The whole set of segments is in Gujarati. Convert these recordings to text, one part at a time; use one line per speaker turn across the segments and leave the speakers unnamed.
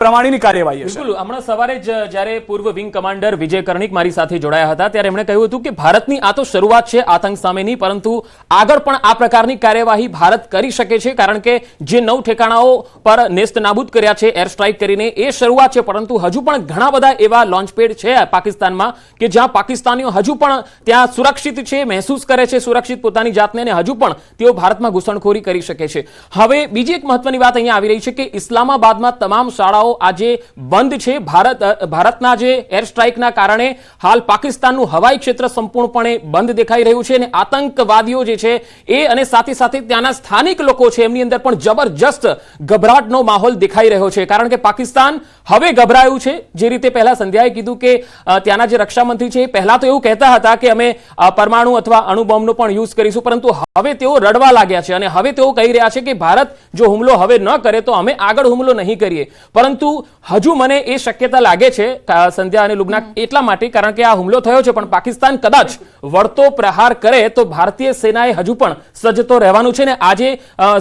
પ્રમાણેની કાર્યવાહી હશે।
બિલકુલ, હમણાં સવારે જ જ્યારે પૂર્વ વિંગ કમાન્ડર વિજય કર્ણિક મારી સાથે જોડાયા હતા ત્યારે એમણે કહ્યું હતું કે ભારતની આ તો શરૂઆત છે આતંક સામેની, પરંતુ આગળ પણ આ પ્રકારની કાર્યવાહી ભારત કરી શકે છે, કારણ કે જે 9 ઠેકાણાઓ પર નેસ્ત નાબૂદ કર્યા છે એર સ્ટ્રાઇક કરીને એ શરૂઆત છે, પરંતુ હજુ પણ ઘણા બધા એવા લોન્ચપેડ છે પાકિસ્તાનમાં કે જ્યાં પાકિસ્તાનીઓ હજુ પણ ત્યાં સુરક્ષિત છે, મહેસૂસ કરે છે સુરક્ષિત પોતાની જાતને, અને હજુ પણ તેઓ ભારતમાં ઘૂસણખોરી કરી શકે છે। હવે બીજી એક મહત્વની વાત અહીંયા આવી રહી છે કે ઇસ્લામાબાદમાં તમામ શાળાઓ આજે બંધ છે। ભારતના જે એર સ્ટ્રાઇકના કારણે હાલ પાકિસ્તાનનું હવાઈ ક્ષેત્ર સંપૂર્ણપણે બંધ દેખાઈ રહ્યું છે, અને આતંકવાદીઓ જે છે એ અને સાથે સાથે ત્યાંના સ્થાનિક લોકો છે એમની અંદર પણ જબરજસ્ત ગભરાટનો માહોલ દેખાઈ રહ્યો છે, કારણ કે પાકિસ્તાન હવે ગભરાયું છે। જે રીતે પહેલા સંધ્યાએ કીધું કે ત્યાંના જે રક્ષામંત્રી છે પહેલા તો એવું કહેતા હતા કે અમે પરમાણુ અથવા અણુબોમ્બનો પણ યુઝ કરીશું, પરંતુ હવે તેઓ રડવા લાગ્યા છે અને હવે તેઓ કહી રહ્યા છે કે ભારત જો હુમલો હવે ન કરે તો અમે આગળ હુમલો નહીં કરીએ। પરંતુ હજુ મને એ શક્યતા લાગે છે સંધ્યા અને લુગ્ના એટલા માટે કારણ કે આ હુમલો થયો છે, પણ પાકિસ્તાન કદાચ વળતો પ્રહાર કરે તો ભારતીય સેનાએ હજુ પણ સજ્જ તો રહેવાનું છે, ને આજે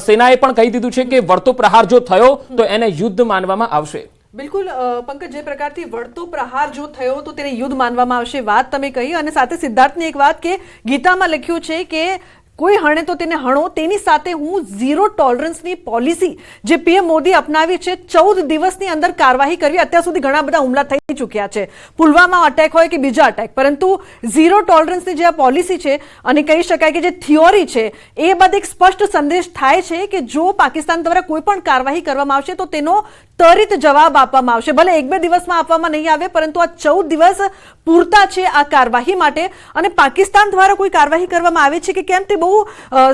સેનાએ પણ કહી દીધું છે કે વળતો પ્રહાર જો થયો તો એને યુદ્ધ માનવામાં આવશે।
બિલકુલ પંકજ, જે પ્રકારથી વળતો પ્રહાર જો થયો તો તેને યુદ્ધ માનવામાં આવશે, વાત તમે કહી। અને સાથે સિદ્ધાર્થની એક વાત કે ગીતામાં લખ્યું છે કે કોઈ હણે તો તેને હણો, તેની સાથે હું ઝીરો ટોલરન્સની પોલિસી જે પીએમ મોદી અપનાવી છે, 14 દિવસની અંદર કાર્યવાહી કરવી। અત્યાર સુધી ઘણા બધા હુમલા થઈ ચૂક્યા છે, પુલવામા અટેક હોય કે બીજા અટેક, પરંતુ ઝીરો ટોલરન્સની જે આ પોલિસી છે અને કહી શકાય કે જે થિયોરી છે એ બાદ એક સ્પષ્ટ સંદેશ થાય છે કે જો પાકિસ્તાન દ્વારા કોઈ પણ કાર્યવાહી કરવામાં આવશે તો તેનો ત્વરિત જવાબ આપવામાં આવશે। ભલે 1-2 દિવસમાં આપવામાં નહીં આવે, પરંતુ આ 14 દિવસ પૂરતા છે આ કાર્યવાહી માટે। અને પાકિસ્તાન દ્વારા કોઈ કાર્યવાહી કરવામાં આવે છે કે કેમ તે બહુ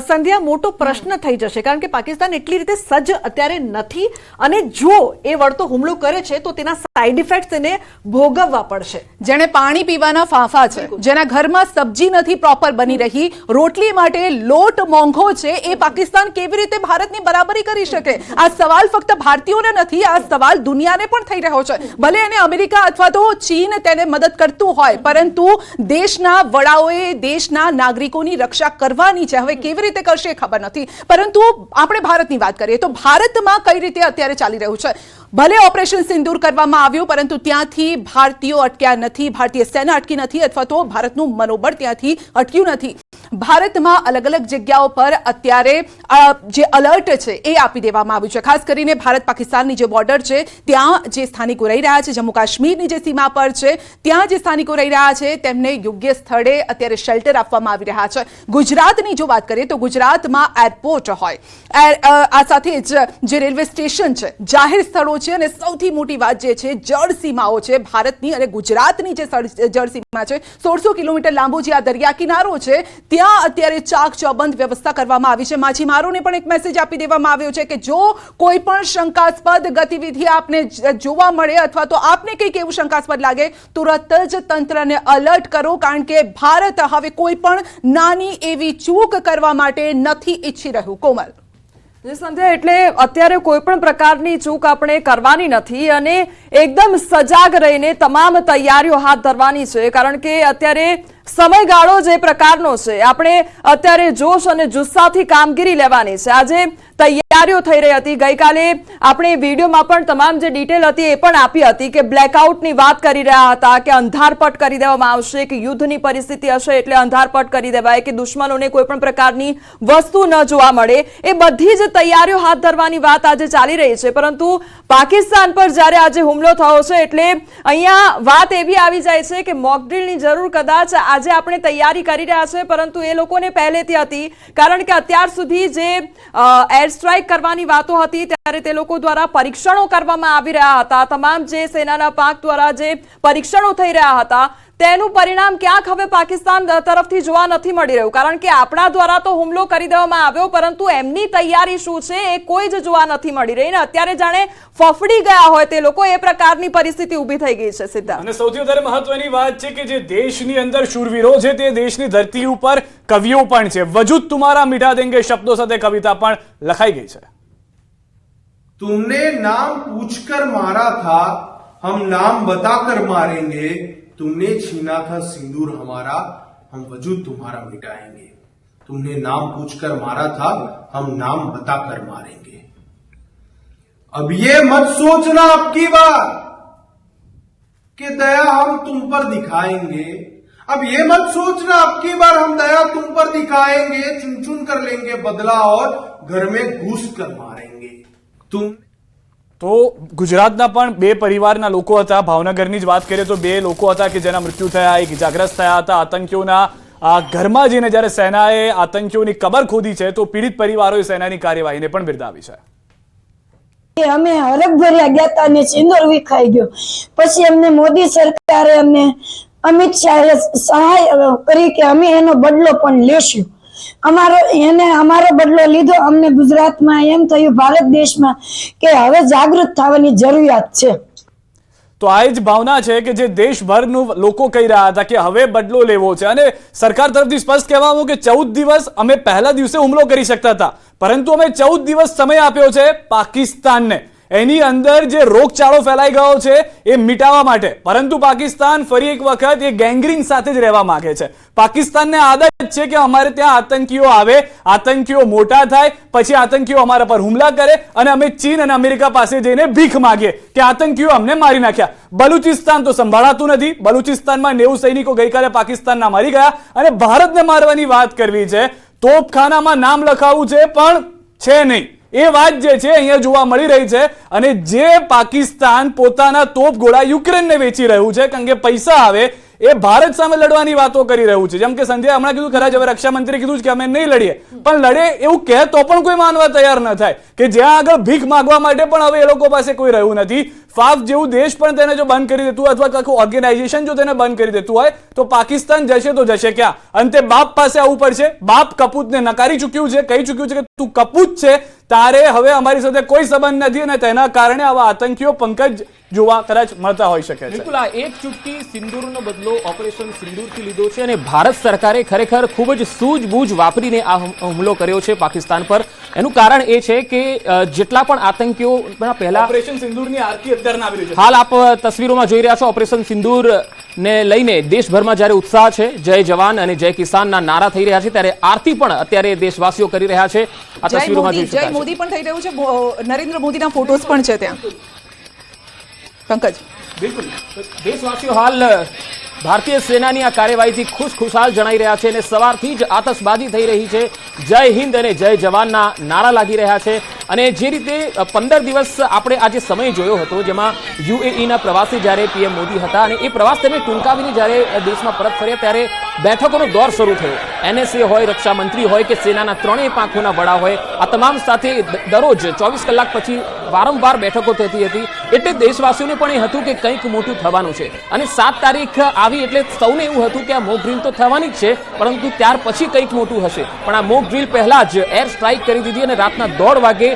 સંધ્યા મોટો પ્રશ્ન થઈ જશે, કારણ કે પાકિસ્તાન એટલી રીતે સજ્જ અત્યારે નથી, અને જો એ વળતો હુમલો કરે છે તો તેના સાઇડ ઇફેક્ટ તેને ભોગવવા પડશે।
જેને પાણી પીવાના ફાંફા છે, જેના ઘરમાં સબ્જી નથી પ્રોપર બની રહી, રોટલી માટે લોટ મોંઘો છે, એ પાકિસ્તાન કેવી રીતે ભારતની બરાબરી કરી શકે? આ સવાલ ફક્ત ભારતીયોને નથી, આ સવાલ દુનિયાને પણ થઈ રહ્યો છે। ભલે એને અમેરિકા અથવા તો ચીન તેને મદદ કરતું હોય, પરંતુ દેશના વડાઓએ દેશના નાગરિકોની રક્ષા કરવાની છે। હવે કેવી રીતે કરશે એ ખબર નથી, પરંતુ આપણે ભારતની વાત કરીએ તો ભારતમાં કઈ રીતે અત્યારે ચાલી રહ્યું છે। ભલે ઓપરેશન સિંદૂર કરવામાં આવ્યું, પરંતુ ત્યાંથી ભારતીયો અટક્યા નથી, ભારતીય સેના અટકી નથી, અથવા તો ભારતનું મનોબળ ત્યાંથી અટક્યું નથી। ભારતમાં અલગ અલગ જગ્યાઓ પર અત્યારે જે અલર્ટ છે એ આપી દેવામાં આવ્યું છે, ખાસ કરીને ભારત પાકિસ્તાનની જે બોર્ડર છે ત્યાં જે સ્થાનિકો રહી રહ્યા છે, જમ્મુ કાશ્મીરની જે સીમા પર છે ત્યાં જે સ્થાનિકો રહી રહ્યા છે તેમને યોગ્ય સ્થળે અત્યારે શેલ્ટર આપવામાં આવી રહ્યા છે। ગુજરાતની જો વાત કરીએ તો ગુજરાતમાં એરપોર્ટ હોય, આ સાથે જ જે રેલવે સ્ટેશન છે, જાહેર સ્થળો છે, અને સૌથી મોટી વાત જે છે જળ સીમાઓ છે ભારતની અને ગુજરાતની જે જળ સીમા છે, 1600 કિલોમીટર લાંબો જે આ દરિયા કિનારો છે ત્યાં અત્યારે ચાક ચોબંધ વ્યવસ્થા કરવામાં આવી છે। માછીમારોને પણ એક મેસેજ આપી દેવામાં આવ્યો છે કે જો કોઈ પણ શંકાસ્પદ ગતિવિધિ આપને જોવા મળે અથવા તો આપને કંઈક એવું શંકાસ્પદ લાગે, તુરંત જ તંત્રને અલર્ટ કરો, કારણ કે ભારત હવે કોઈ પણ નાની એવી ચૂક કરવા માટે નથી ઈચ્છી રહ્યું। કોમલ,
સંધ્યા, એટલે અત્યારે કોઈ પણ પ્રકારની ચૂક આપણે કરવાની નથી અને એકદમ સજાગ રહીને તમામ તૈયારીઓ હાથ ધરવાની છે, કારણ કે અત્યારે સમયગાળો જે પ્રકારનો છે, આપણે અત્યારે જોશ અને જુસ્સાથી કામગીરી લેવાની છે। આજે તૈયારીઓ થઈ રહી હતી, ગઈકાલે આપણે વિડીયોમાં પણ તમામ જે ડિટેલ હતી એ પણ આપી હતી કે બ્લેકઆઉટની વાત કરી રહ્યા હતા કે અંધારપટ કરી દેવામાં આવશે, કે યુદ્ધની પરિસ્થિતિ હશે એટલે અંધારપટ કરી દેવાય, કે દુશ્મનોને કોઈ પણ પ્રકારની વસ્તુ ન જોવા મળે, એ બધી જ તૈયારીઓ હાથ ધરવાની વાત આજે ચાલી રહી છે। પરંતુ પાકિસ્તાન પર જ્યારે આજે હુમલો થયો છે એટલે અહીંયા વાત એવી આવી જાય છે કે મોકડ્રીલની જરૂર કદાચ આજે આપણે તૈયારી કરી રહ્યા છે, પરંતુ એ લોકોને પહેલેથી હતી, કારણ કે અત્યાર સુધી જે એર સ્ટ્રાઇક કરવાની વાતો હતી ત્યારે તે લોકો દ્વારા પરીક્ષણો કરવામાં આવી રહ્યા હતા, તમામ જે સેનાના પાંખ દ્વારા જે પરીક્ષણો થઈ રહ્યા હતા તેનું પરિણામ ક્યાંક હવે પાકિસ્તાન તરફથી જોવા નથી મળી રહ્યું, કારણ કે આપણા દ્વારા તો હુમલો કરી દેવામાં આવ્યો, પરંતુ એમની તૈયારી શું છે એ કોઈ જ જોવા નથી મળી રહી, ને અત્યારે જાણે ફફડી ગયા હોય તે લોકો, એ પ્રકારની પરિસ્થિતિ ઊભી થઈ ગઈ છે। સિદ્ધાર્થ,
અને સૌથી વધારે મહત્વની વાત છે કે જે દેશની અંદર શૂરવીરો છે તે દેશની ધરતી ઉપર કવિઓ પણ છે। વજૂદ તુમ્હારા મિટા દેંગે શબ્દો સાથે કવિતા પણ લખાઈ ગઈ છે।
तुमने नाम पूछकर मारा था, हम नाम बताकर मारेंगे, तुमने छीना था सिंदूर हमारा, हम वजूद तुम्हारा मिटाएंगे। तुमने नाम पूछकर मारा था, हम नाम बताकर मारेंगे। अब ये मत सोचना अब की बार कि दया हम तुम पर दिखाएंगे। अब ये मत सोचना अब की बार हम दया तुम पर दिखाएंगे, चुन चुन कर लेंगे बदला और घर में घुस कर मारेंगे। तुम
તો ગુજરાતના પણ બે પરિવારના લોકો હતા. ભાવનગરની જ વાત કરીએ તો બે લોકો હતા કે જેના મૃત્યુ થયા, એક ઇજાગ્રસ્ત થયા હતા. આતંકીઓના ઘરમાં જઈને જ્યારે સેનાએ આતંકીઓની કબર ખોદી છે તો પીડિત પરિવારોએ સેનાની કાર્યવાહીને પણ બિરદાવી છે.
અમે હરખભર્યા ગયા હતા અને સિંદૂર વિખાઈ ગયો. પછી અમને મોદી સરકારે અમને અમિત શાહે સહાય કરી કે અમે એનો બદલો પણ લેશું. અમારો બદલો લીધો. અમને ગુજરાતમાં એમ થયું, ભારત દેશમાં, કે હવે જાગૃત થવાની જરૂરિયાત છે.
તો આ જ ભાવના છે કે જે દેશભરનું લોકો કહી રહ્યા હતા કે હવે બદલો લેવો છે. અને સરકાર તરફથી સ્પષ્ટ કહેવામાં કે 14 દિવસ અમે પહેલા દિવસે હુમલો કરી શકતા હતા, પરંતુ અમે 14 દિવસ સમય આપ્યો છે પાકિસ્તાનને એની અંદર જે રોગચાળો ફેલાઈ ગયો છે એ મિટાવવા માટે. પરંતુ પાકિસ્તાન ફરી એક વખત એ ગેંગરિંગ સાથે જ રહેવા માંગે છે. પાકિસ્તાનને આદત છે કે અમારે ત્યાં આતંકીઓ આવે, આતંકીઓ મોટા થાય, પછી આતંકીઓ અમારા પર હુમલા કરે અને અમે ચીન અને અમેરિકા પાસે જઈને ભીખ માંગીએ કે આતંકીઓ અમને મારી નાખ્યા. બલુચિસ્તાન તો સંભાળાતું નથી. બલુચિસ્તાનમાં 90 સૈનિકો ગઈકાલે પાકિસ્તાનના મારી ગયા અને ભારતને મારવાની વાત કરવી છે, તોપખાનામાં નામ લખાવવું છે પણ છે નહીં. એ વાત જે છે અહીંયા જોવા મળી રહી છે. અને જે પાકિસ્તાન પોતાના તોપ ગોળા યુક્રેનને વેચી રહ્યું છે કારણ કે પૈસા આવે, એ ભારત સામે લડવાની વાતો કરી રહ્યું છે. જેમ કે સંધ્યા હમણાં કીધું ખરા, હવે રક્ષામંત્રી કીધું કે અમે નહીં લડીએ, પણ લડે એવું કહે તો પણ કોઈ માનવા તૈયાર ન થાય કે જ્યાં આગળ ભીખ માંગવા માટે પણ હવે એ લોકો પાસે કોઈ રહ્યું નથી. ફાફ જેવું દેશ પણ તેને જો બંધ કરી દેતું હોય અથવા આખું ઓર્ગેનાઇઝેશન જો તેને બંધ કરી દેતું હોય તો પાકિસ્તાન જશે તો જશે ક્યાં? અંતે બાપ પાસે આવવું પડશે. બાપ કપૂતને નકારી ચૂક્યું છે, કહી ચૂક્યું છે કે તું કપૂત છે, તારે હવે અમારી સાથે કોઈ સંબંધ નથી. અને તેના કારણે આવા આતંકીઓ પંકજ જોવા કદાચ મળતા હોઈ શકે છે.
બિલકુલ, આ એક ચૂટકી સિંદૂરનો બદલો ઓપરેશન સિંદૂરથી લીધો છે અને ભારત સરકારે ખરેખર ખૂબ જ સૂઝબૂઝ વાપરીને આ હુમલો કર્યો છે પાકિસ્તાન પર. એનું કારણ એ છે કે જેટલા પણ આતંકીઓ પહેલા
ઓપરેશન સિંદૂરની આરતી અત્યારે આવી રહી છે.
હાલ આપ તસવીરોમાં જોઈ રહ્યા છો. ઓપરેશન સિંદૂર ને લઈને દેશભરમાં જ્યારે ઉત્સાહ છે, જય જવાન અને જય કિસાનના નારા થઈ રહ્યા છે, ત્યારે આરતી પણ અત્યારે દેશવાસીઓ કરી રહ્યા છે. આ તસવીરોમાં જોઈ શકાય
જય
છે.
મોદી પણ થઈ રહ્યું છે. નરેન્દ્ર મોદીના ફોટોસ પણ છે ત્યાં. પંકજ,
બિલકુલ, દેશવાસીઓ હાલ ભારતીય સેનાની આ કાર્યવાહીથી ખુશખુશાલ જણાઈ રહ્યા છે અને સવારથી જ આતશબાજી થઈ રહી છે. જય હિન્દ અને જય જવાનના નારા લાગી રહ્યા છે. અને જે રીતે 15 દિવસ આપણે આજે સમય જોયો હતો, જેમાં યુએઈના પ્રવાસી જ્યારે પીએમ મોદી હતા અને એ પ્રવાસ તેમને ટૂંકાવીને જ્યારે દેશમાં પરત ફર્યા ત્યારે બેઠકોનો દોર શરૂ થયો. એનએસએ હોય, રક્ષામંત્રી હોય કે સેનાના ત્રણેય પાંખોના વડા હોય, આ તમામ સાથે દરરોજ 24 કલાક પછી વારંવાર બેઠકો થતી હતી. એટલે દેશવાસીઓને પણ એ હતું કે કંઈક મોટું થવાનું છે. અને 7 તારીખ આવી એટલે સૌને એવું હતું કે આ મોક ડ્રીલ તો થવાની જ છે, પરંતુ ત્યાર પછી કંઈક મોટું હશે. પણ આ મોક ડ્રીલ પહેલા જ એર સ્ટ્રાઇક કરી દીધી અને રાતના 1:30 વાગે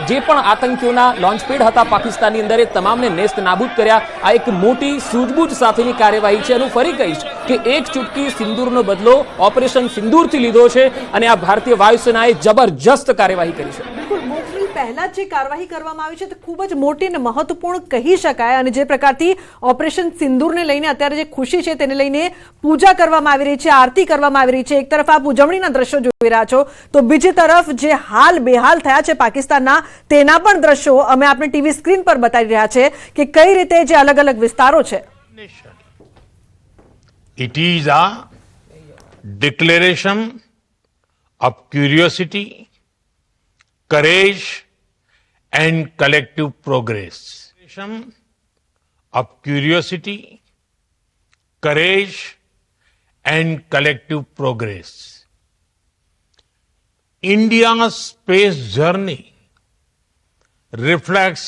જે પણ આતંકીઓના લોન્ચપેડ હતા પાકિસ્તાનની અંદર એ તમામને નેસ્ત નાબૂદ કર્યા. આ એક મોટી સૂઝબૂઝ સાથેની કાર્યવાહી છે. એનું ફરી કહીશ કે એક ચૂટકી સિંદૂરનો બદલો ઓપરેશન સિંદૂરથી લીધો છે અને આ ભારતીય વાયુસેનાએ જબરજસ્ત કાર્યવાહી કરી છે.
બિલકુલ, મોકડ્રીલ પહેલા જે કાર્યવાહી કરવામાં આવી છે તે ખૂબ જ મોટી અને મહત્વપૂર્ણ કહી શકાય. અને જે પ્રકારથી ઓપરેશન સિંદૂરને લઈને અત્યારે જે ખુશી છે તેને લઈને પૂજા કરવામાં આવી રહી છે, આરતી કરવામાં આવી રહી છે. એક તરફ આપ ઉજવણીના દ્રશ્યો જોઈ રહ્યા છો તો બીજી તરફ જે હાલ બેહાલ થયા છે પાકિસ્તાનના, તેના પણ દ્રશ્યો અમે આપણે ટીવી સ્ક્રીન પર બતાવી રહ્યા છે કે કઈ રીતે જે અલગ અલગ વિસ્તારો છે.
It is a declaration of curiosity, courage and collective progress. Declaration of curiosity, courage and collective progress. India's space journey reflects